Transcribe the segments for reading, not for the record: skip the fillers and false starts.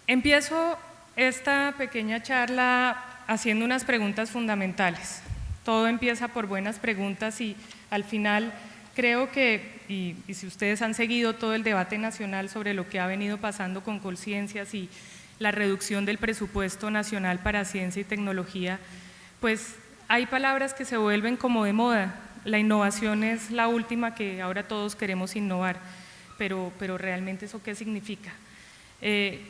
Empiezo esta pequeña charla haciendo unas preguntas fundamentales. Todo empieza por buenas preguntas y al final creo que, y si ustedes han seguido todo el debate nacional sobre lo que ha venido pasando con Colciencias y la reducción del presupuesto nacional para ciencia y tecnología, pues hay palabras que se vuelven como de moda. La innovación es la última, que ahora todos queremos innovar, pero realmente ¿eso qué significa?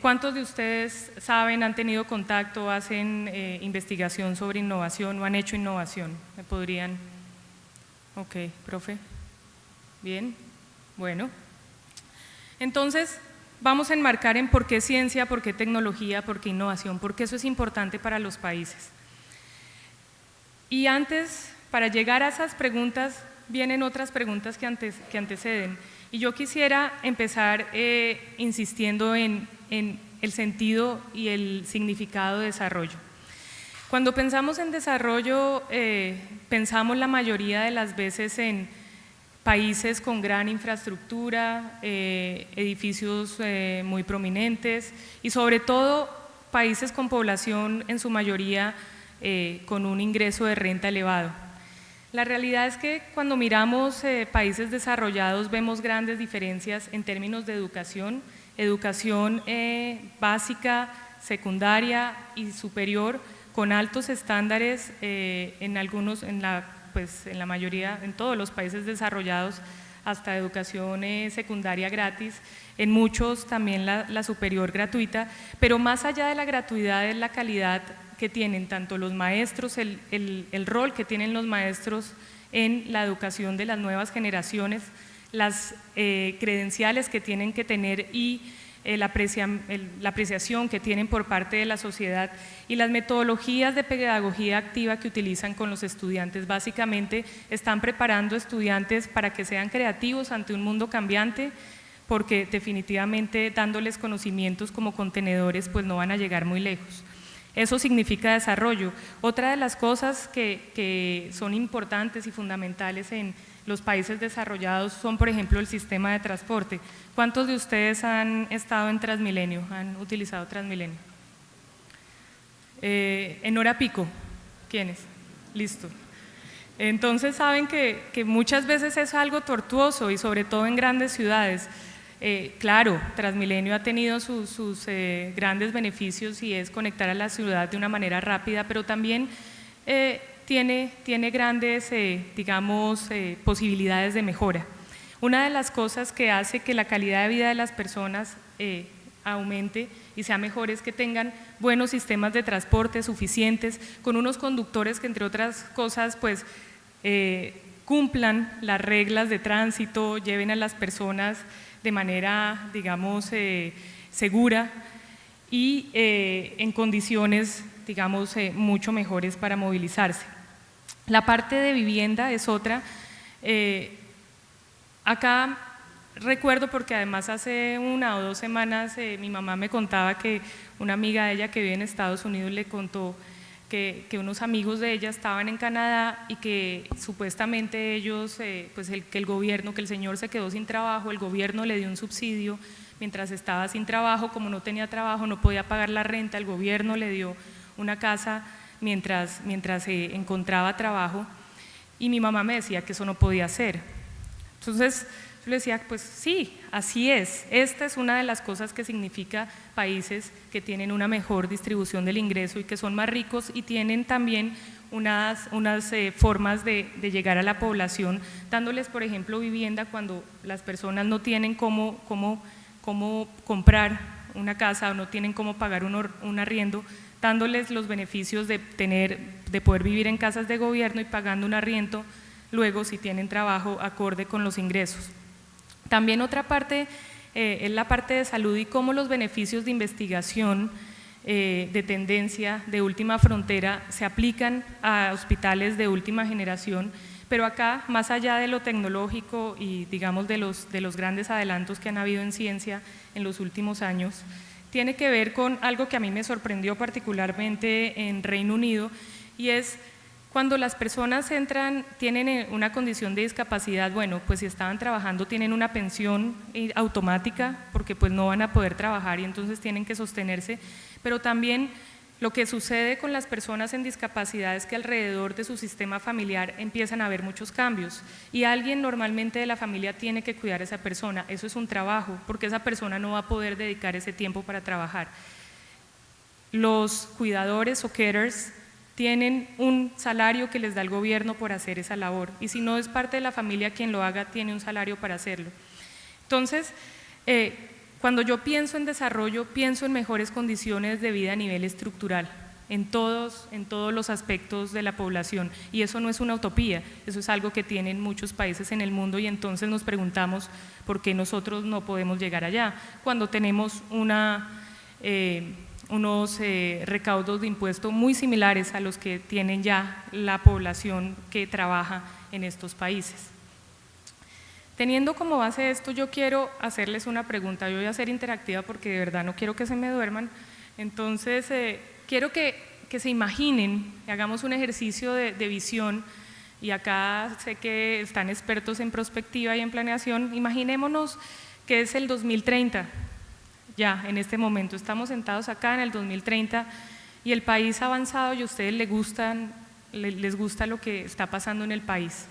¿Cuántos de ustedes saben, han tenido contacto, hacen investigación sobre innovación o han hecho innovación? ¿Me podrían? Ok, profe. Bien, bueno. Entonces, vamos a enmarcar en por qué ciencia, por qué tecnología, por qué innovación, porque eso es importante para los países. Y antes, para llegar a esas preguntas, vienen otras preguntas que anteceden. Y yo quisiera empezar insistiendo en el sentido y el significado de desarrollo. Cuando pensamos en desarrollo, pensamos la mayoría de las veces en países con gran infraestructura, edificios muy prominentes y sobre todo países con población en su mayoría con un ingreso de renta elevado. La realidad es que cuando miramos países desarrollados vemos grandes diferencias en términos de educación básica, secundaria y superior, con altos estándares en la mayoría, en todos los países desarrollados, hasta educación secundaria gratis, en muchos también la superior gratuita, pero más allá de la gratuidad es la calidad que tienen tanto los maestros, el rol que tienen los maestros en la educación de las nuevas generaciones, las credenciales que tienen que tener y la apreciación que tienen por parte de la sociedad y las metodologías de pedagogía activa que utilizan con los estudiantes. Básicamente están preparando estudiantes para que sean creativos ante un mundo cambiante, porque definitivamente dándoles conocimientos como contenedores pues no van a llegar muy lejos. Eso significa desarrollo. Otra de las cosas que son importantes y fundamentales en los países desarrollados son, por ejemplo, el sistema de transporte. ¿Cuántos de ustedes han estado en Transmilenio, han utilizado Transmilenio? En hora pico, ¿quiénes? Listo. Entonces saben que muchas veces es algo tortuoso y sobre todo en grandes ciudades. Claro, Transmilenio ha tenido sus grandes beneficios y es conectar a la ciudad de una manera rápida, pero también tiene grandes, posibilidades de mejora. Una de las cosas que hace que la calidad de vida de las personas aumente y sea mejor es que tengan buenos sistemas de transporte suficientes, con unos conductores que entre otras cosas pues cumplan las reglas de tránsito, lleven a las personas de manera, segura y en condiciones, mucho mejores para movilizarse. La parte de vivienda es otra. Acá recuerdo, porque además hace 1 o 2 semanas mi mamá me contaba que una amiga de ella que vive en Estados Unidos le contó que unos amigos de ella estaban en Canadá y que supuestamente ellos, que el señor se quedó sin trabajo, el gobierno le dio un subsidio mientras estaba sin trabajo, como no tenía trabajo, no podía pagar la renta, el gobierno le dio una casa mientras encontraba trabajo, y mi mamá me decía que eso no podía ser. Entonces yo le decía, pues sí, así es. Esta es una de las cosas que significa países que tienen una mejor distribución del ingreso y que son más ricos y tienen también unas formas de llegar a la población, dándoles, por ejemplo, vivienda cuando las personas no tienen cómo comprar una casa o no tienen cómo pagar un arriendo, dándoles los beneficios de poder vivir en casas de gobierno y pagando un arriendo luego si tienen trabajo acorde con los ingresos. También otra parte es la parte de salud y cómo los beneficios de investigación de tendencia de última frontera se aplican a hospitales de última generación, pero acá, más allá de lo tecnológico y de los grandes adelantos que han habido en ciencia en los últimos años, tiene que ver con algo que a mí me sorprendió particularmente en Reino Unido, y es Cuando las personas tienen una condición de discapacidad, bueno, pues si estaban trabajando tienen una pensión automática porque pues no van a poder trabajar y entonces tienen que sostenerse, pero también lo que sucede con las personas en discapacidad es que alrededor de su sistema familiar empiezan a haber muchos cambios y alguien normalmente de la familia tiene que cuidar a esa persona, eso es un trabajo porque esa persona no va a poder dedicar ese tiempo para trabajar. Los cuidadores o carers tienen un salario que les da el gobierno por hacer esa labor y si no es parte de la familia quien lo haga, tiene un salario para hacerlo. Entonces, cuando yo pienso en desarrollo, pienso en mejores condiciones de vida a nivel estructural, en todos los aspectos de la población y eso no es una utopía, eso es algo que tienen muchos países en el mundo y entonces nos preguntamos por qué nosotros no podemos llegar allá, cuando tenemos unos recaudos de impuestos muy similares a los que tienen ya la población que trabaja en estos países. Teniendo como base esto, yo quiero hacerles una pregunta, yo voy a ser interactiva porque de verdad no quiero que se me duerman, entonces quiero que se imaginen, hagamos un ejercicio de visión y acá sé que están expertos en prospectiva y en planeación, imaginémonos que es el 2030, ya en este momento, estamos sentados acá en el 2030 y el país ha avanzado y a ustedes les gusta lo que está pasando en el país.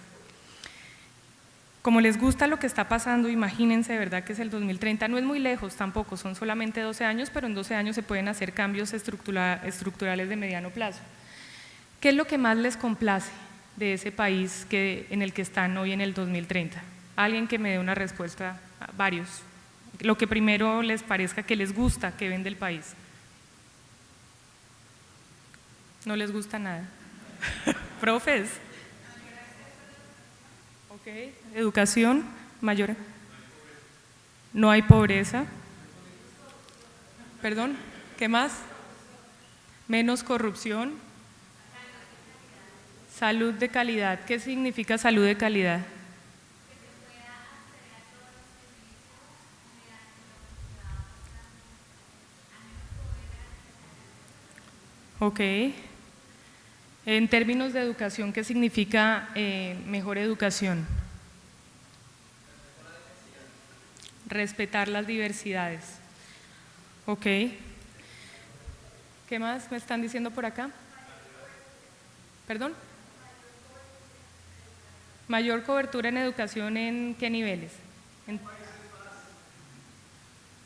Como les gusta lo que está pasando, imagínense de verdad que es el 2030, no es muy lejos tampoco, son solamente 12 años, pero en 12 años se pueden hacer cambios estructurales de mediano plazo. ¿Qué es lo que más les complace de ese país en el que están hoy en el 2030? Alguien que me dé una respuesta, varios. Lo que primero les parezca que les gusta que ven del país. No les gusta nada. Profes. Ok. Educación mayor. No hay pobreza. Perdón, ¿qué más? Menos corrupción. Salud de calidad. ¿Qué significa salud de calidad? Ok. En términos de educación, ¿qué significa mejor educación? Respetar las diversidades. Ok. ¿Qué más me están diciendo por acá? ¿Perdón? Mayor cobertura en educación, ¿en qué niveles?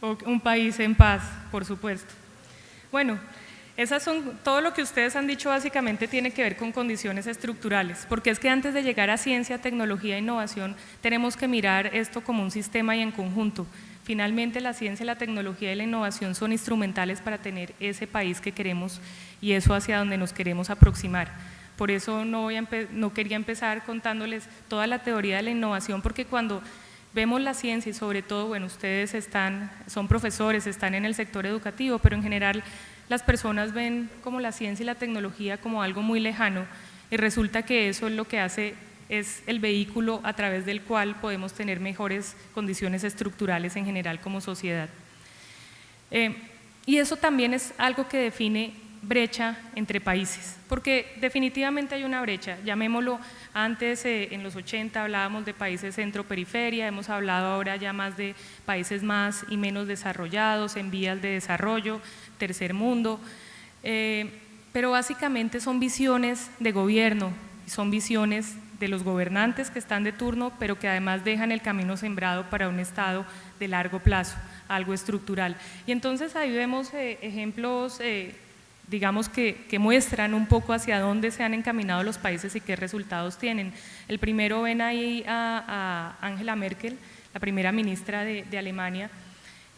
Un país en paz, por supuesto. Bueno, todo lo que ustedes han dicho básicamente tiene que ver con condiciones estructurales, porque es que antes de llegar a ciencia, tecnología e innovación tenemos que mirar esto como un sistema y en conjunto. Finalmente la ciencia, la tecnología y la innovación son instrumentales para tener ese país que queremos y eso hacia donde nos queremos aproximar. Por eso no quería empezar contándoles toda la teoría de la innovación, porque cuando vemos la ciencia y sobre todo, bueno, ustedes son profesores, están en el sector educativo, pero en general las personas ven como la ciencia y la tecnología como algo muy lejano y resulta que eso es lo que hace, es el vehículo a través del cual podemos tener mejores condiciones estructurales en general como sociedad. Y eso también es algo que define brecha entre países, porque definitivamente hay una brecha, llamémoslo, antes en los 80 hablábamos de países centro-periferia, hemos hablado ahora ya más de países más y menos desarrollados, en vías de desarrollo, tercer mundo, pero básicamente son visiones de gobierno, son visiones de los gobernantes que están de turno, pero que además dejan el camino sembrado para un Estado de largo plazo, algo estructural. Y entonces ahí vemos ejemplos digamos que muestran un poco hacia dónde se han encaminado los países y qué resultados tienen. El primero ven ahí a Angela Merkel, la primera ministra de Alemania,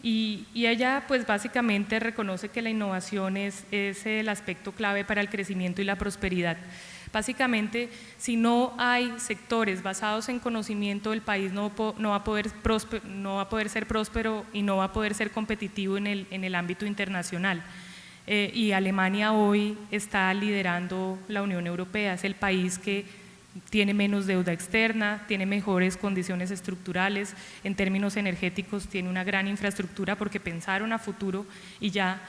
y ella pues básicamente reconoce que la innovación es el aspecto clave para el crecimiento y la prosperidad. Básicamente, si no hay sectores basados en conocimiento, el país no va a poder ser próspero y no va a poder ser competitivo en el ámbito internacional. Y Alemania hoy está liderando la Unión Europea, es el país que tiene menos deuda externa, tiene mejores condiciones estructurales, en términos energéticos tiene una gran infraestructura porque pensaron a futuro y ya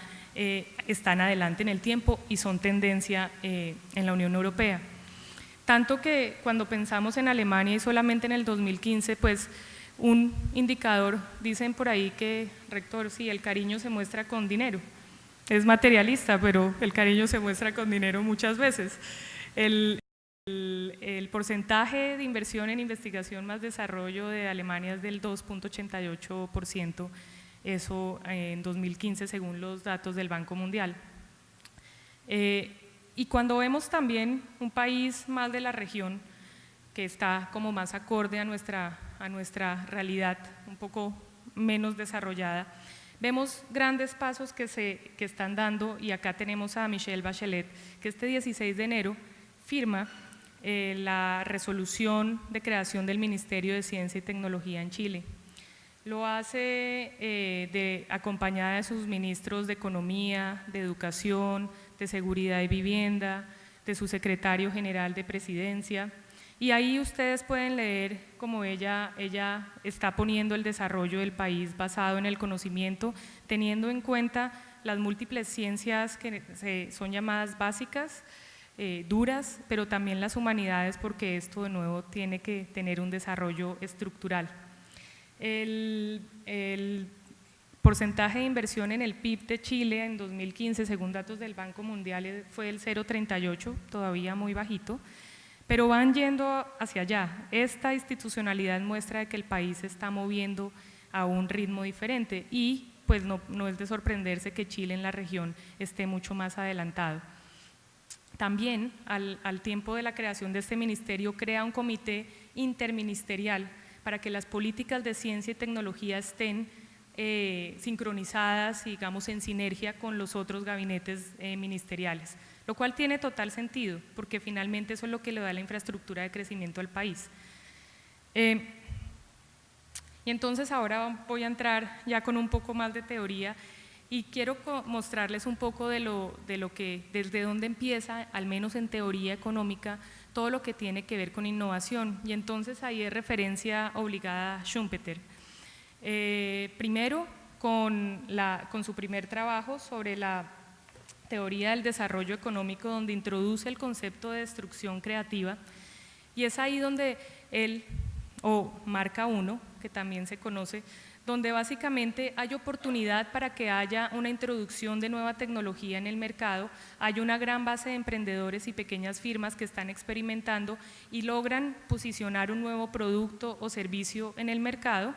están adelante en el tiempo y son tendencia en la Unión Europea. Tanto que cuando pensamos en Alemania y solamente en el 2015, pues un indicador, dicen por ahí que, rector, sí, el cariño se muestra con dinero. Es materialista, pero el cariño se muestra con dinero muchas veces. El porcentaje de inversión en investigación más desarrollo de Alemania es del 2,88%, eso en 2015 según los datos del Banco Mundial. Y cuando vemos también un país más de la región que está como más acorde a nuestra realidad, un poco menos desarrollada, vemos grandes pasos que están dando, y acá tenemos a Michelle Bachelet, que este 16 de enero firma la resolución de creación del Ministerio de Ciencia y Tecnología en Chile. Lo hace acompañada de sus ministros de Economía, de Educación, de Seguridad y Vivienda, de su secretario general de Presidencia, y ahí ustedes pueden leer cómo ella está poniendo el desarrollo del país basado en el conocimiento, teniendo en cuenta las múltiples ciencias que son llamadas básicas, duras, pero también las humanidades, porque esto de nuevo tiene que tener un desarrollo estructural. El porcentaje de inversión en el PIB de Chile en 2015, según datos del Banco Mundial, fue el 0,38, todavía muy bajito, pero van yendo hacia allá. Esta institucionalidad muestra de que el país se está moviendo a un ritmo diferente y pues no es de sorprenderse que Chile en la región esté mucho más adelantado. También al tiempo de la creación de este ministerio crea un comité interministerial para que las políticas de ciencia y tecnología estén sincronizadas, digamos, en sinergia con los otros gabinetes ministeriales, lo cual tiene total sentido, porque finalmente eso es lo que le da la infraestructura de crecimiento al país. Y entonces ahora voy a entrar ya con un poco más de teoría y quiero mostrarles un poco de lo que, desde dónde empieza, al menos en teoría económica, todo lo que tiene que ver con innovación, y entonces ahí es referencia obligada a Schumpeter. Primero con su primer trabajo sobre la teoría del desarrollo económico, donde introduce el concepto de destrucción creativa, y es ahí donde él, o marca 1, que también se conoce, donde básicamente hay oportunidad para que haya una introducción de nueva tecnología en el mercado, hay una gran base de emprendedores y pequeñas firmas que están experimentando y logran posicionar un nuevo producto o servicio en el mercado,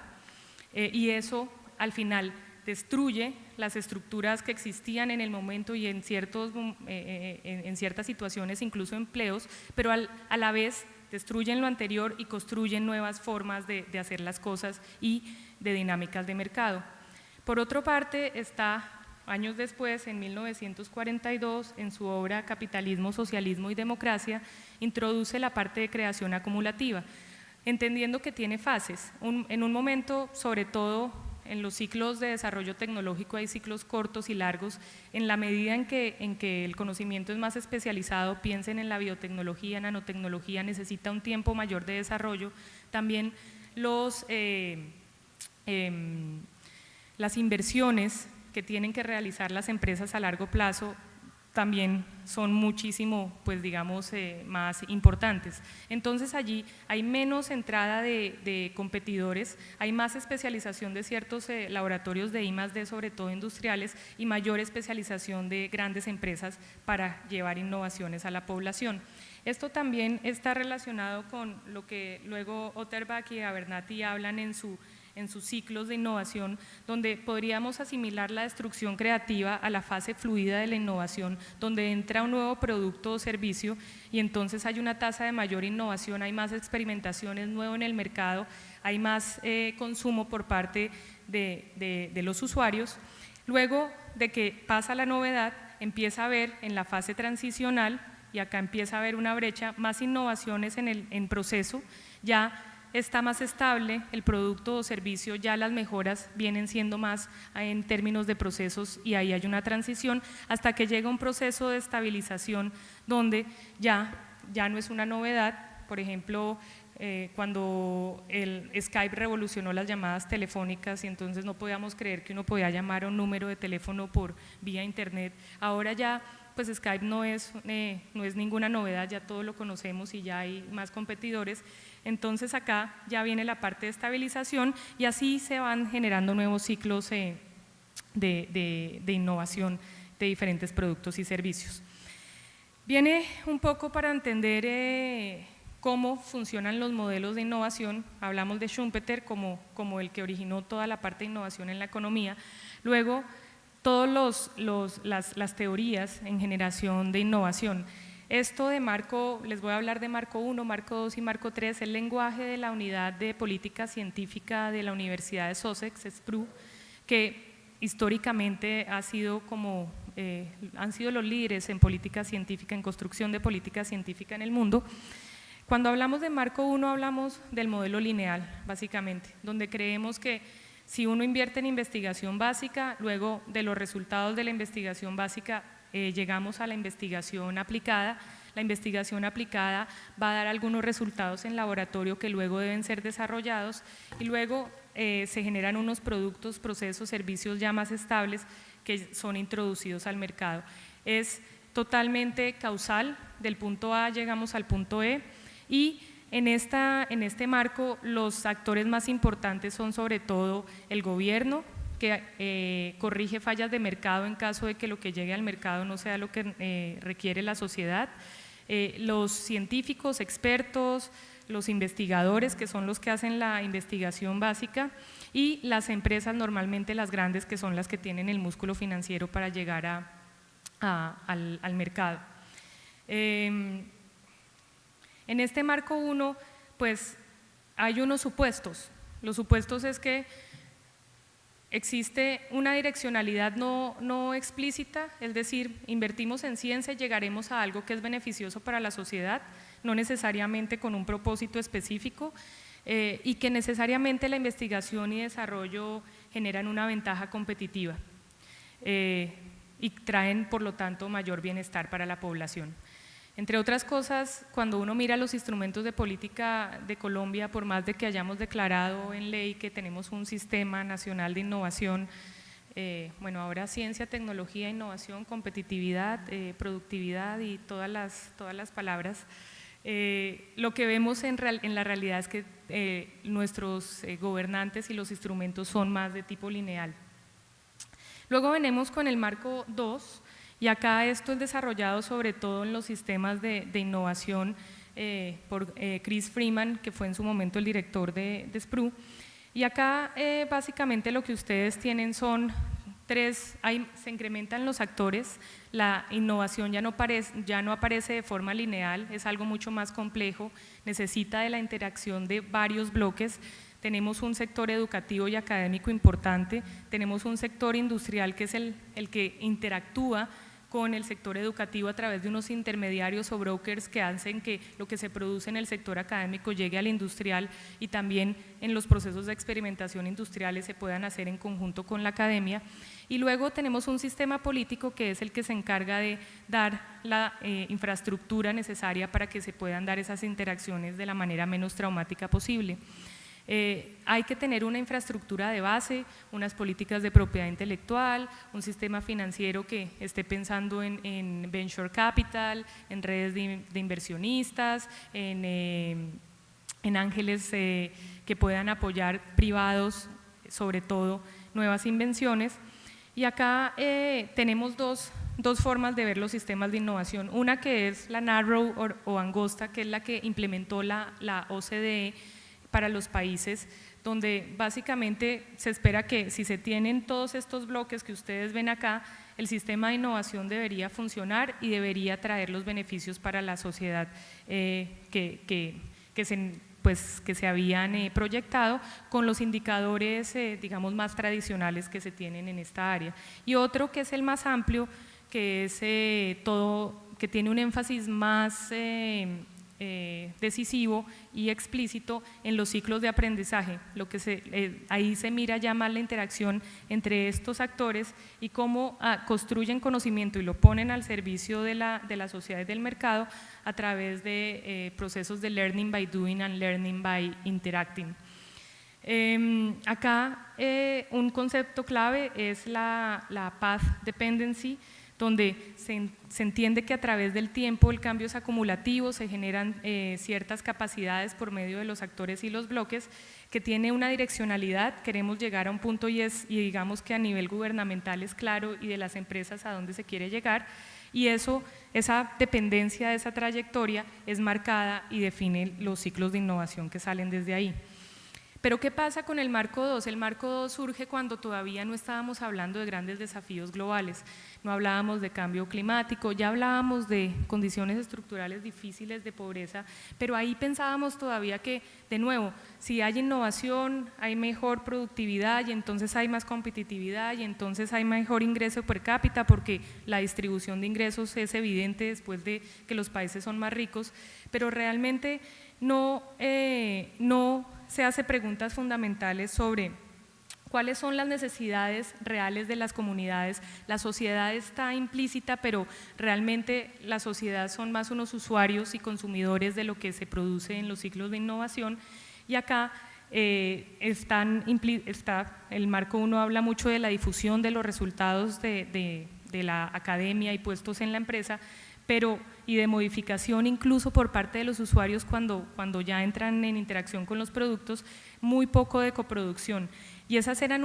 y eso al final destruye las estructuras que existían en el momento y en ciertas situaciones, incluso empleos, pero a la vez destruyen lo anterior y construyen nuevas formas de hacer las cosas y de dinámicas de mercado. Por otra parte, está años después, en 1942, en su obra Capitalismo, Socialismo y Democracia, introduce la parte de creación acumulativa, entendiendo que tiene fases. En un momento, sobre todo en los ciclos de desarrollo tecnológico, hay ciclos cortos y largos. En la medida en que el conocimiento es más especializado, piensen en la biotecnología, nanotecnología, necesita un tiempo mayor de desarrollo. También las inversiones que tienen que realizar las empresas a largo plazo también son muchísimo, pues digamos, más importantes. Entonces allí hay menos entrada de competidores, hay más especialización de ciertos laboratorios de I+D, sobre todo industriales, y mayor especialización de grandes empresas para llevar innovaciones a la población. Esto también está relacionado con lo que luego Otterbach y Abernathy hablan en sus ciclos de innovación, donde podríamos asimilar la destrucción creativa a la fase fluida de la innovación, donde entra un nuevo producto o servicio y entonces hay una tasa de mayor innovación, hay más experimentaciones nuevo en el mercado, hay más consumo por parte de los usuarios. Luego de que pasa la novedad, empieza a haber en la fase transicional, y acá empieza a haber una brecha, más innovaciones en proceso, ya está más estable el producto o servicio, ya las mejoras vienen siendo más en términos de procesos y ahí hay una transición hasta que llega un proceso de estabilización donde ya no es una novedad. Por ejemplo, cuando el Skype revolucionó las llamadas telefónicas y entonces no podíamos creer que uno podía llamar a un número de teléfono por vía internet. Ahora ya pues Skype no es ninguna novedad, ya todo lo conocemos y ya hay más competidores. Entonces acá ya viene la parte de estabilización y así se van generando nuevos ciclos de innovación de diferentes productos y servicios. Viene un poco para entender cómo funcionan los modelos de innovación. Hablamos de Schumpeter como el que originó toda la parte de innovación en la economía. Luego, todas las teorías en generación de innovación. Esto de Marco, les voy a hablar de Marco 1, Marco 2 y Marco 3, el lenguaje de la Unidad de Política Científica de la Universidad de Sussex, SPRU, que históricamente han sido los líderes en política científica, en construcción de política científica en el mundo. Cuando hablamos de Marco 1 hablamos del modelo lineal, básicamente, donde creemos que si uno invierte en investigación básica, luego de los resultados de la investigación básica llegamos a la investigación aplicada. La investigación aplicada va a dar algunos resultados en laboratorio que luego deben ser desarrollados y luego se generan unos productos, procesos, servicios ya más estables que son introducidos al mercado. Es totalmente causal, del punto A llegamos al punto E y en este marco los actores más importantes son sobre todo el gobierno, que corrige fallas de mercado en caso de que lo que llegue al mercado no sea lo que requiere la sociedad, los científicos, expertos, los investigadores, que son los que hacen la investigación básica, y las empresas, normalmente las grandes, que son las que tienen el músculo financiero para llegar al mercado. En este marco 1, pues hay unos supuestos. Los supuestos es que existe una direccionalidad no explícita, es decir, invertimos en ciencia y llegaremos a algo que es beneficioso para la sociedad, no necesariamente con un propósito específico, y que necesariamente la investigación y desarrollo generan una ventaja competitiva y traen, por lo tanto, mayor bienestar para la población. Entre otras cosas, cuando uno mira los instrumentos de política de Colombia, por más de que hayamos declarado en ley que tenemos un sistema nacional de innovación, bueno, ahora ciencia, tecnología, innovación, competitividad, productividad y todas las palabras, lo que vemos en la realidad es que nuestros gobernantes y los instrumentos son más de tipo lineal. Luego venimos con el marco 2, y acá esto es desarrollado sobre todo en los sistemas de innovación por Chris Freeman, que fue en su momento el director de SPRU. Y acá básicamente lo que ustedes tienen son se incrementan los actores, la innovación ya no aparece de forma lineal, es algo mucho más complejo, necesita de la interacción de varios bloques. Tenemos un sector educativo y académico importante, tenemos un sector industrial que es el que interactúa con el sector educativo a través de unos intermediarios o brokers que hacen que lo que se produce en el sector académico llegue al industrial y también en los procesos de experimentación industriales se puedan hacer en conjunto con la academia. Y luego tenemos un sistema político que es el que se encarga de dar la infraestructura necesaria para que se puedan dar esas interacciones de la manera menos traumática posible. Hay que tener una infraestructura de base, unas políticas de propiedad intelectual, un sistema financiero que esté pensando en venture capital, en redes de inversionistas, en ángeles que puedan apoyar privados, sobre todo nuevas invenciones. Y acá tenemos dos formas de ver los sistemas de innovación, una que es la narrow o angosta, que es la que implementó la OCDE para los países, donde básicamente se espera que si se tienen todos estos bloques que ustedes ven acá, el sistema de innovación debería funcionar y debería traer los beneficios para la sociedad que se habían proyectado con los indicadores digamos más tradicionales que se tienen en esta área. Y otro que es el más amplio, que es que tiene un énfasis más decisivo y explícito en los ciclos de aprendizaje. Ahí se mira ya más la interacción entre estos actores y cómo construyen conocimiento y lo ponen al servicio de la sociedad y del mercado a través de procesos de learning by doing and learning by interacting. Acá un concepto clave es la path dependency, donde se entiende que a través del tiempo el cambio es acumulativo, se generan ciertas capacidades por medio de los actores y los bloques, que tiene una direccionalidad, queremos llegar a un punto y digamos que a nivel gubernamental es claro y de las empresas a dónde se quiere llegar, y esa dependencia de esa trayectoria es marcada y define los ciclos de innovación que salen desde ahí. Pero ¿qué pasa con el Marco II? El Marco II surge cuando todavía no estábamos hablando de grandes desafíos globales, no hablábamos de cambio climático, ya hablábamos de condiciones estructurales difíciles de pobreza, pero ahí pensábamos todavía que, de nuevo, si hay innovación, hay mejor productividad y entonces hay más competitividad y entonces hay mejor ingreso per cápita porque la distribución de ingresos es evidente después de que los países son más ricos, pero realmente no se hace preguntas fundamentales sobre cuáles son las necesidades reales de las comunidades. La sociedad está implícita, pero realmente la sociedad son más unos usuarios y consumidores de lo que se produce en los ciclos de innovación, y acá el Marco I habla mucho de la difusión de los resultados de la academia y puestos en la empresa, y de modificación incluso por parte de los usuarios cuando ya entran en interacción con los productos, muy poco de coproducción. Y esas eran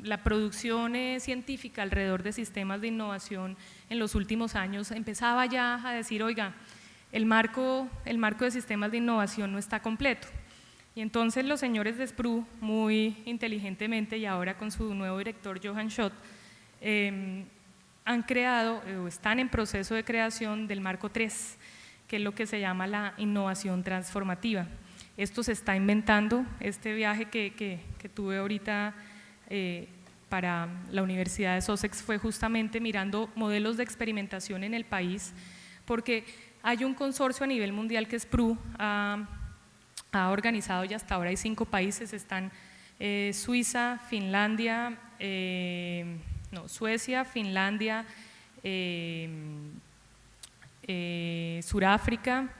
la producción científica alrededor de sistemas de innovación en los últimos años empezaba ya a decir, oiga, el marco de sistemas de innovación no está completo. Y entonces los señores de SPRU, muy inteligentemente y ahora con su nuevo director Johan Schott, han creado o están en proceso de creación del Marco III, que es lo que se llama la innovación transformativa. Esto se está inventando, este viaje que tuve ahorita para la Universidad de Sussex fue justamente mirando modelos de experimentación en el país, porque hay un consorcio a nivel mundial que SPRU ha organizado y hasta ahora hay 5 países, están Suiza, Finlandia, Suecia, Finlandia, Suráfrica,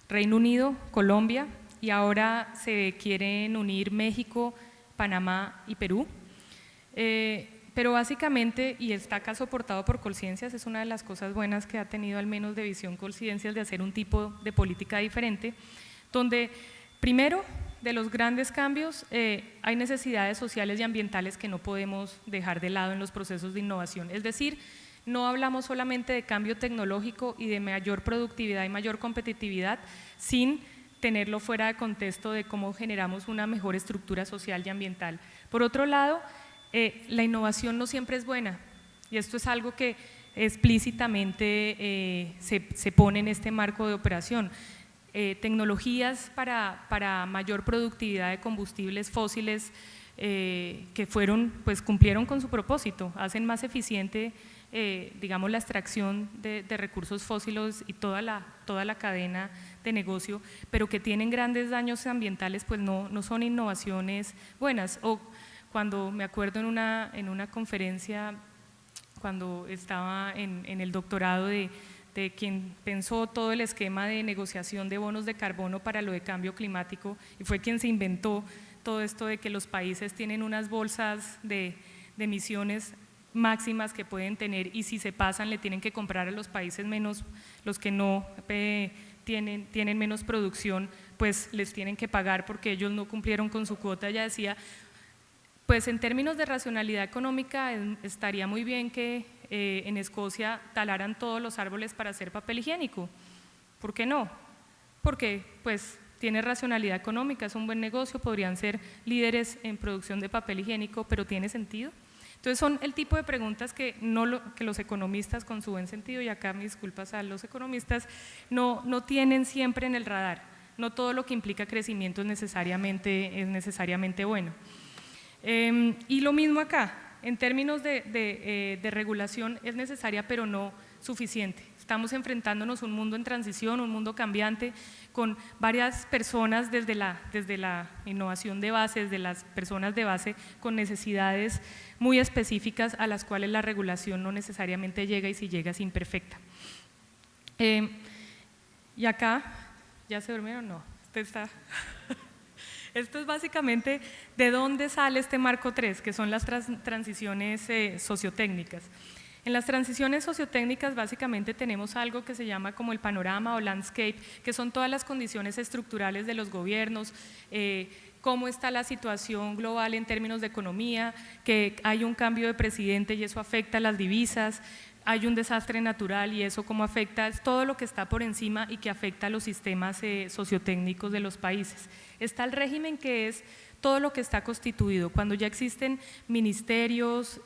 Reino Unido, Colombia, y ahora se quieren unir México, Panamá y Perú. Pero básicamente, y está acá soportado por Colciencias, es una de las cosas buenas que ha tenido al menos de visión Colciencias de hacer un tipo de política diferente, donde primero de los grandes cambios hay necesidades sociales y ambientales que no podemos dejar de lado en los procesos de innovación, es decir, no hablamos solamente de cambio tecnológico y de mayor productividad y mayor competitividad sin tenerlo fuera de contexto de cómo generamos una mejor estructura social y ambiental. Por otro lado, la innovación no siempre es buena, y esto es algo que explícitamente se pone en este marco de operación. Tecnologías para mayor productividad de combustibles fósiles que cumplieron con su propósito, hacen más eficiente digamos la extracción de recursos fósiles y toda la cadena de negocio, pero que tienen grandes daños ambientales, pues no son innovaciones buenas. O cuando me acuerdo en una conferencia, cuando estaba en el doctorado de quien pensó todo el esquema de negociación de bonos de carbono para lo de cambio climático, y fue quien se inventó todo esto de que los países tienen unas bolsas de emisiones máximas que pueden tener, y si se pasan le tienen que comprar a los países menos, los que no tienen menos producción, pues les tienen que pagar porque ellos no cumplieron con su cuota. Ella decía, pues en términos de racionalidad económica estaría muy bien que en Escocia talaran todos los árboles para hacer papel higiénico. ¿Por qué no? Porque pues tiene racionalidad económica, es un buen negocio, podrían ser líderes en producción de papel higiénico, pero ¿tiene sentido? Entonces son el tipo de preguntas que los economistas, con su buen sentido, y acá mis disculpas a los economistas, no tienen siempre en el radar. No todo lo que implica crecimiento es necesariamente bueno. Y lo mismo acá, en términos de regulación es necesaria, pero no suficiente. Estamos enfrentándonos a un mundo en transición, un mundo cambiante, con varias personas desde la innovación de base, desde las personas de base con necesidades muy específicas a las cuales la regulación no necesariamente llega y si llega es imperfecta. Y acá, ¿ya se durmieron? No, Esto es básicamente de dónde sale este marco 3, que son las transiciones sociotécnicas. En las transiciones sociotécnicas básicamente tenemos algo que se llama como el panorama o landscape, que son todas las condiciones estructurales de los gobiernos, cómo está la situación global en términos de economía, que hay un cambio de presidente y eso afecta a las divisas, hay un desastre natural y eso cómo afecta, es todo lo que está por encima y que afecta a los sistemas sociotécnicos de los países. Está el régimen, que es todo lo que está constituido, cuando ya existen ministerios,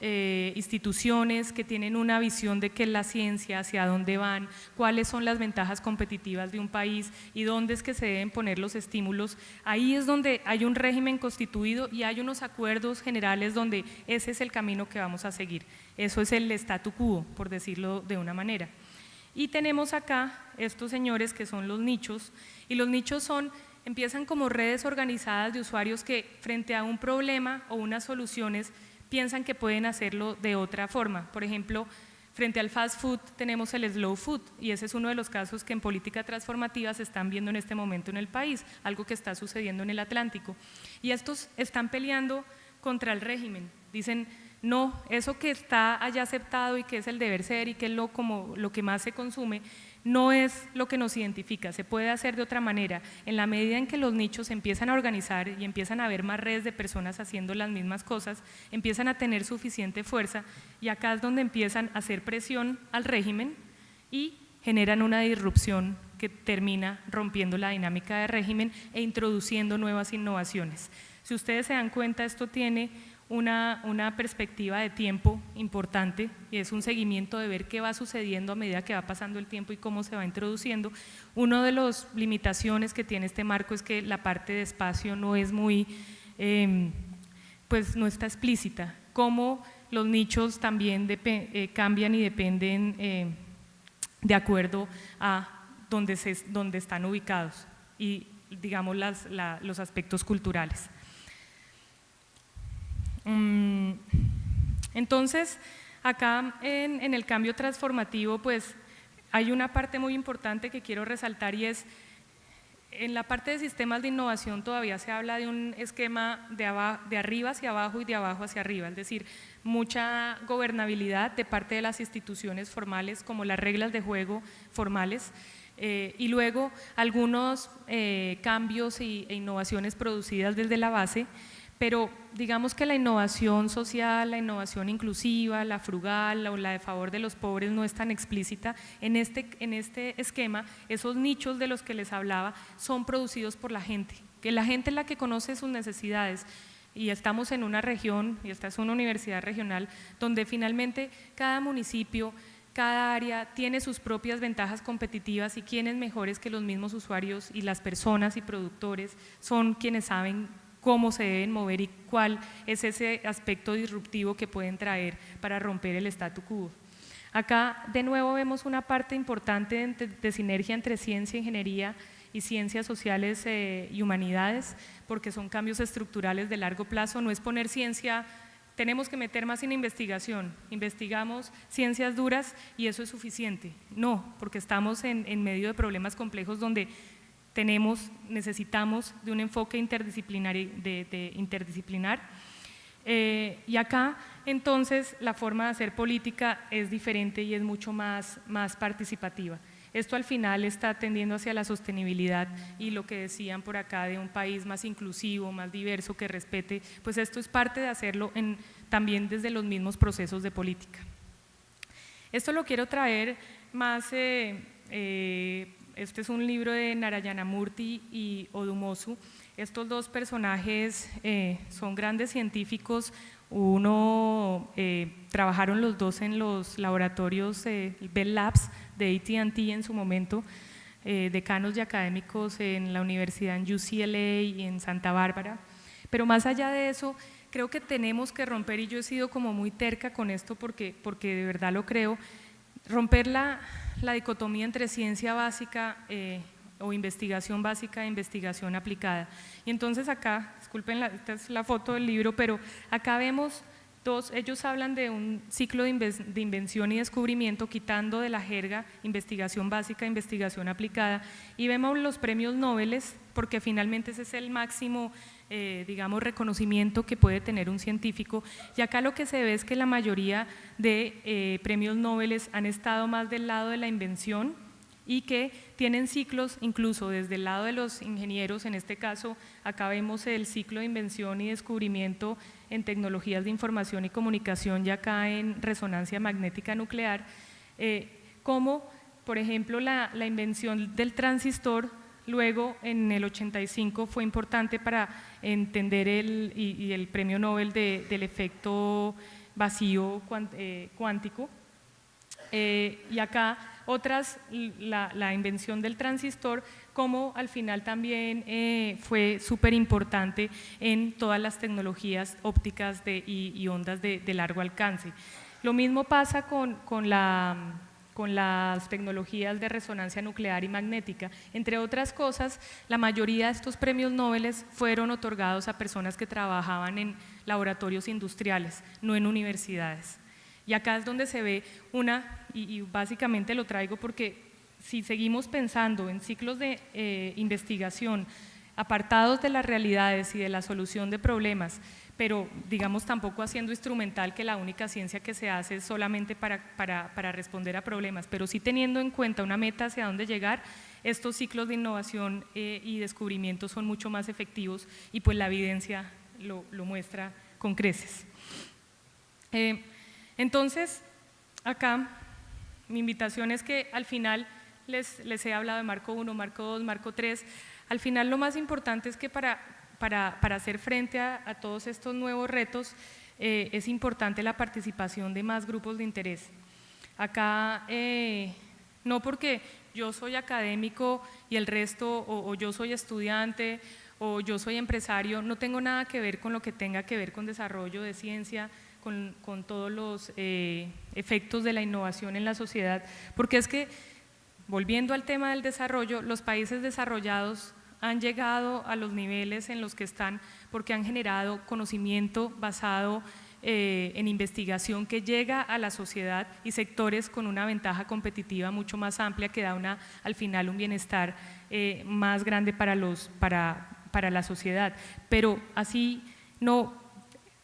instituciones que tienen una visión de qué es la ciencia, hacia dónde van, cuáles son las ventajas competitivas de un país y dónde es que se deben poner los estímulos. Ahí es donde hay un régimen constituido y hay unos acuerdos generales donde ese es el camino que vamos a seguir. Eso es el statu quo, por decirlo de una manera. Y tenemos acá estos señores que son los nichos, y los nichos empiezan como redes organizadas de usuarios que frente a un problema o unas soluciones piensan que pueden hacerlo de otra forma. Por ejemplo, frente al fast food tenemos el slow food y ese es uno de los casos que en política transformativa se están viendo en este momento en el país, algo que está sucediendo en el Atlántico. Y estos están peleando contra el régimen, dicen no, eso que está allá aceptado y que es el deber ser y que es como lo que más se consume, no es lo que nos identifica, se puede hacer de otra manera. En la medida en que los nichos se empiezan a organizar y empiezan a haber más redes de personas haciendo las mismas cosas, empiezan a tener suficiente fuerza y acá es donde empiezan a hacer presión al régimen y generan una disrupción que termina rompiendo la dinámica de régimen e introduciendo nuevas innovaciones. Si ustedes se dan cuenta, esto tiene una perspectiva de tiempo importante y es un seguimiento de ver qué va sucediendo a medida que va pasando el tiempo y cómo se va introduciendo. Una de las limitaciones que tiene este marco es que la parte de espacio no es muy, pues no está explícita, cómo los nichos también cambian y dependen de acuerdo a dónde están ubicados y digamos los aspectos culturales. Entonces, acá en el cambio transformativo, pues hay una parte muy importante que quiero resaltar y es, en la parte de sistemas de innovación todavía se habla de un esquema de arriba hacia abajo y de abajo hacia arriba, es decir, mucha gobernabilidad de parte de las instituciones formales como las reglas de juego formales, y luego algunos cambios e innovaciones producidas desde la base. Pero digamos que la innovación social, la innovación inclusiva, la frugal o la de favor de los pobres no es tan explícita. En este esquema, esos nichos de los que les hablaba son producidos por la gente, que la gente es la que conoce sus necesidades. Y estamos en una región, y esta es una universidad regional, donde finalmente cada municipio, cada área tiene sus propias ventajas competitivas y quiénes mejores que los mismos usuarios y las personas y productores son quienes saben cómo se deben mover y cuál es ese aspecto disruptivo que pueden traer para romper el statu quo. Acá de nuevo vemos una parte importante de sinergia entre ciencia, ingeniería y ciencias sociales y humanidades, porque son cambios estructurales de largo plazo, no es poner ciencia, tenemos que meter más en investigación, investigamos ciencias duras y eso es suficiente, no, porque estamos en medio de problemas complejos donde necesitamos de un enfoque interdisciplinar, y acá entonces la forma de hacer política es diferente y es mucho más participativa. Esto al final está tendiendo hacia la sostenibilidad y lo que decían por acá de un país más inclusivo, más diverso, que respete, pues esto es parte de hacerlo también desde los mismos procesos de política. Esto lo quiero traer más… Este es un libro de Narayana Murthy y Odumosu. Estos dos personajes son grandes científicos, trabajaron los dos en los laboratorios Bell Labs de AT&T en su momento, decanos y académicos en la universidad en UCLA y en Santa Bárbara, pero más allá de eso, creo que tenemos que romper, y yo he sido como muy terca con esto porque de verdad lo creo, romper la dicotomía entre ciencia básica o investigación básica e investigación aplicada. Y entonces acá, disculpen, esta es la foto del libro, pero acá vemos ellos hablan de un ciclo de invención y descubrimiento, quitando de la jerga investigación básica, investigación aplicada, y vemos los premios Nobel, porque finalmente ese es el máximo, digamos, reconocimiento que puede tener un científico, y acá lo que se ve es que la mayoría de premios Nobel han estado más del lado de la invención, y que tienen ciclos incluso desde el lado de los ingenieros. En este caso acá vemos el ciclo de invención y descubrimiento en tecnologías de información y comunicación, y acá en resonancia magnética nuclear, como por ejemplo la invención del transistor. Luego en el 85 fue importante para entender el premio Nobel del efecto vacío cuántico, y acá otras, la invención del transistor, como al final también fue súper importante en todas las tecnologías ópticas y ondas de largo alcance. Lo mismo pasa con las tecnologías de resonancia nuclear y magnética. Entre otras cosas, la mayoría de estos premios Nobel fueron otorgados a personas que trabajaban en laboratorios industriales, no en universidades. Y acá es donde se ve y básicamente lo traigo porque si seguimos pensando en ciclos de investigación apartados de las realidades y de la solución de problemas, pero digamos tampoco haciendo instrumental que la única ciencia que se hace es solamente para responder a problemas, pero sí teniendo en cuenta una meta hacia dónde llegar, estos ciclos de innovación y descubrimiento son mucho más efectivos, y pues la evidencia lo muestra con creces. Entonces, acá mi invitación es que al final les he hablado de marco 1, marco 2, marco 3, al final lo más importante es que para hacer frente a todos estos nuevos retos es importante la participación de más grupos de interés. Acá no porque yo soy académico y el resto, o yo soy estudiante o yo soy empresario, no tengo nada que ver con lo que tenga que ver con desarrollo de ciencia, con todos los efectos de la innovación en la sociedad, porque es que, volviendo al tema del desarrollo, los países desarrollados han llegado a los niveles en los que están porque han generado conocimiento basado en investigación que llega a la sociedad y sectores con una ventaja competitiva mucho más amplia que da al final un bienestar más grande para la sociedad. Pero así no.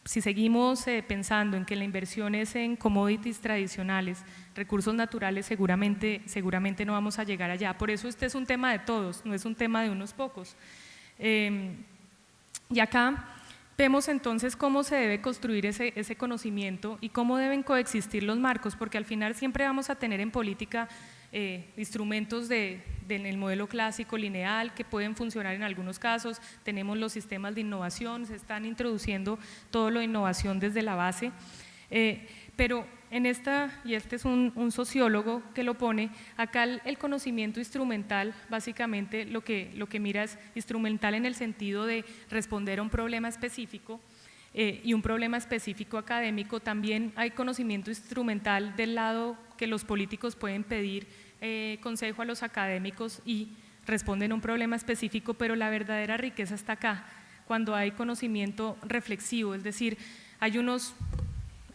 Si seguimos pensando en que la inversión es en commodities tradicionales, recursos naturales, seguramente no vamos a llegar allá. Por eso este es un tema de todos, no es un tema de unos pocos. Y acá vemos entonces cómo se debe construir ese conocimiento y cómo deben coexistir los marcos, porque al final siempre vamos a tener en política instrumentos del modelo clásico lineal que pueden funcionar en algunos casos, tenemos los sistemas de innovación, se están introduciendo todo lo de innovación desde la base, pero en y este es un sociólogo que lo pone, acá el conocimiento instrumental básicamente lo que mira es instrumental en el sentido de responder a un problema específico, y un problema específico académico. También hay conocimiento instrumental del lado que los políticos pueden pedir consejo a los académicos y responden a un problema específico, pero la verdadera riqueza está acá, cuando hay conocimiento reflexivo, es decir, hay unos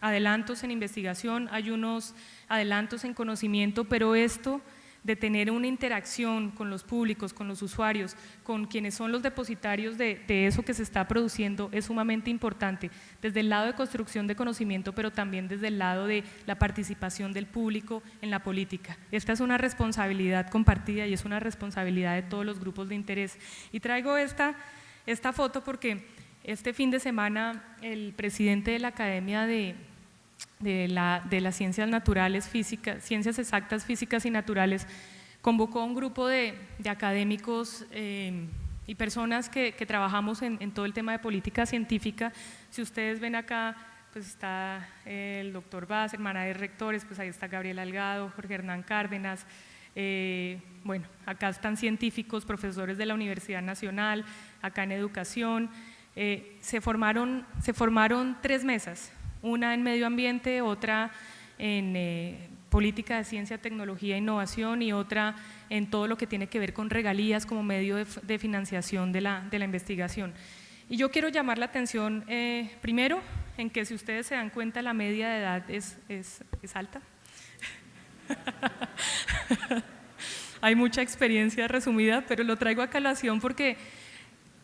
adelantos en investigación, hay unos adelantos en conocimiento, pero esto de tener una interacción con los públicos, con los usuarios, con quienes son los depositarios de eso que se está produciendo es sumamente importante, desde el lado de construcción de conocimiento, pero también desde el lado de la participación del público en la política. Esta es una responsabilidad compartida y es una responsabilidad de todos los grupos de interés. Y traigo esta foto porque este fin de semana el presidente de la Academia de las Ciencias Naturales, Ciencias Exactas, Físicas y Naturales, convocó a un grupo de académicos y personas que trabajamos en todo el tema de política científica. Si ustedes ven acá, pues está el doctor Vaz, hermana de rectores, pues ahí está Gabriel Algado, Jorge Hernán Cárdenas, bueno, acá están científicos, profesores de la Universidad Nacional, acá en educación. Se formaron 3 mesas, una en medio ambiente, otra en política de ciencia, tecnología e innovación, y otra en todo lo que tiene que ver con regalías como medio de financiación de la investigación. Y yo quiero llamar la atención primero en que, si ustedes se dan cuenta, la media de edad es alta. Hay mucha experiencia resumida, pero lo traigo a colación porque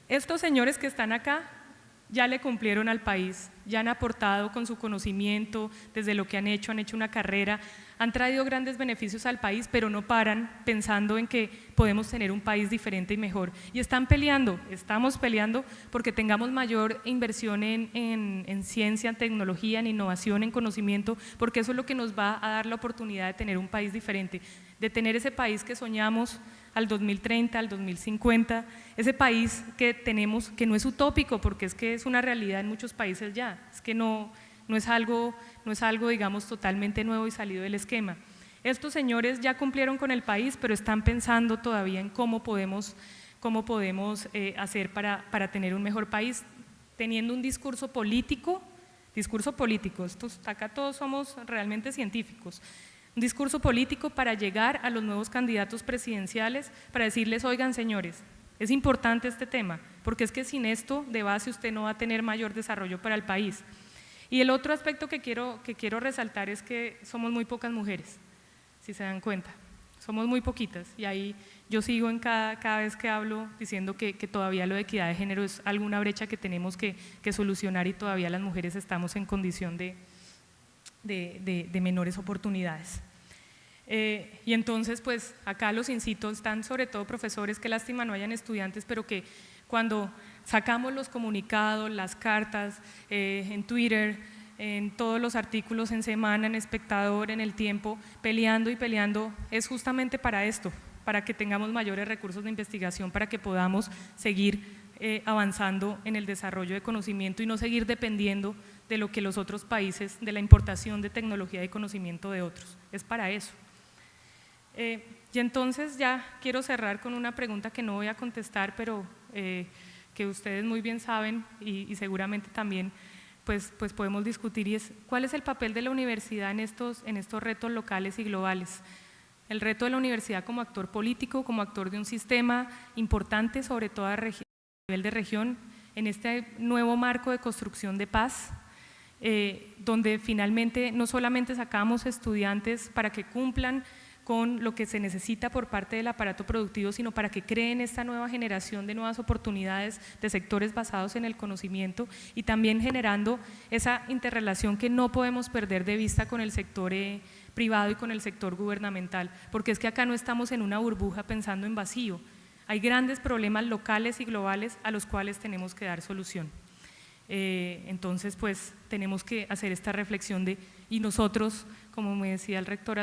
estos señores que están acá ya le cumplieron al país, ya han aportado con su conocimiento, desde lo que han hecho una carrera, han traído grandes beneficios al país, pero no paran pensando en que podemos tener un país diferente y mejor. Y estamos peleando porque tengamos mayor inversión en ciencia, en tecnología, en innovación, en conocimiento, porque eso es lo que nos va a dar la oportunidad de tener un país diferente, de tener ese país que soñamos al 2030, al 2050, ese país que tenemos, que no es utópico, porque es que es una realidad en muchos países ya, es que no es algo, digamos, totalmente nuevo y salido del esquema. Estos señores ya cumplieron con el país, pero están pensando todavía en cómo podemos hacer para tener un mejor país, teniendo un discurso político, acá todos somos realmente científicos, un discurso político para llegar a los nuevos candidatos presidenciales, para decirles: oigan, señores, es importante este tema, porque es que sin esto de base usted no va a tener mayor desarrollo para el país. Y el otro aspecto que quiero resaltar es que somos muy pocas mujeres, si se dan cuenta, somos muy poquitas, y ahí yo sigo en cada vez que hablo diciendo que todavía lo de equidad de género es alguna brecha que tenemos que solucionar, y todavía las mujeres estamos en condición de menores oportunidades. Y entonces, pues acá los incito, están sobre todo profesores, qué lástima no hayan estudiantes, pero que cuando sacamos los comunicados, las cartas, en Twitter, en todos los artículos en Semana, en Espectador, en El Tiempo, peleando, es justamente para esto, para que tengamos mayores recursos de investigación, para que podamos seguir avanzando en el desarrollo de conocimiento y no seguir dependiendo de lo que los otros países, de la importación de tecnología y conocimiento de otros, es para eso. Y entonces ya quiero cerrar con una pregunta que no voy a contestar, pero que ustedes muy bien saben y seguramente también pues podemos discutir, y es: ¿cuál es el papel de la universidad en estos retos locales y globales? El reto de la universidad como actor político, como actor de un sistema importante, sobre todo a nivel de región, en este nuevo marco de construcción de paz, donde finalmente no solamente sacamos estudiantes para que cumplan con lo que se necesita por parte del aparato productivo, sino para que creen esta nueva generación de nuevas oportunidades de sectores basados en el conocimiento, y también generando esa interrelación que no podemos perder de vista con el sector privado y con el sector gubernamental, porque es que acá no estamos en una burbuja pensando en vacío, hay grandes problemas locales y globales a los cuales tenemos que dar solución. Entonces, pues tenemos que hacer esta reflexión y nosotros, como me decía el rector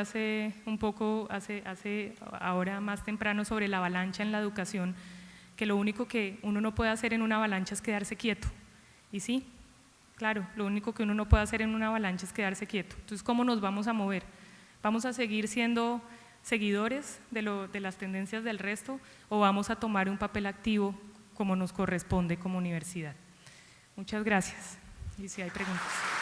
ahora más temprano, sobre la avalancha en la educación, que lo único que uno no puede hacer en una avalancha es quedarse quieto. Y sí, claro, lo único que uno no puede hacer en una avalancha es quedarse quieto. Entonces, ¿cómo nos vamos a mover? ¿Vamos a seguir siendo seguidores de las tendencias del resto, o vamos a tomar un papel activo como nos corresponde como universidad? Muchas gracias, y si hay preguntas.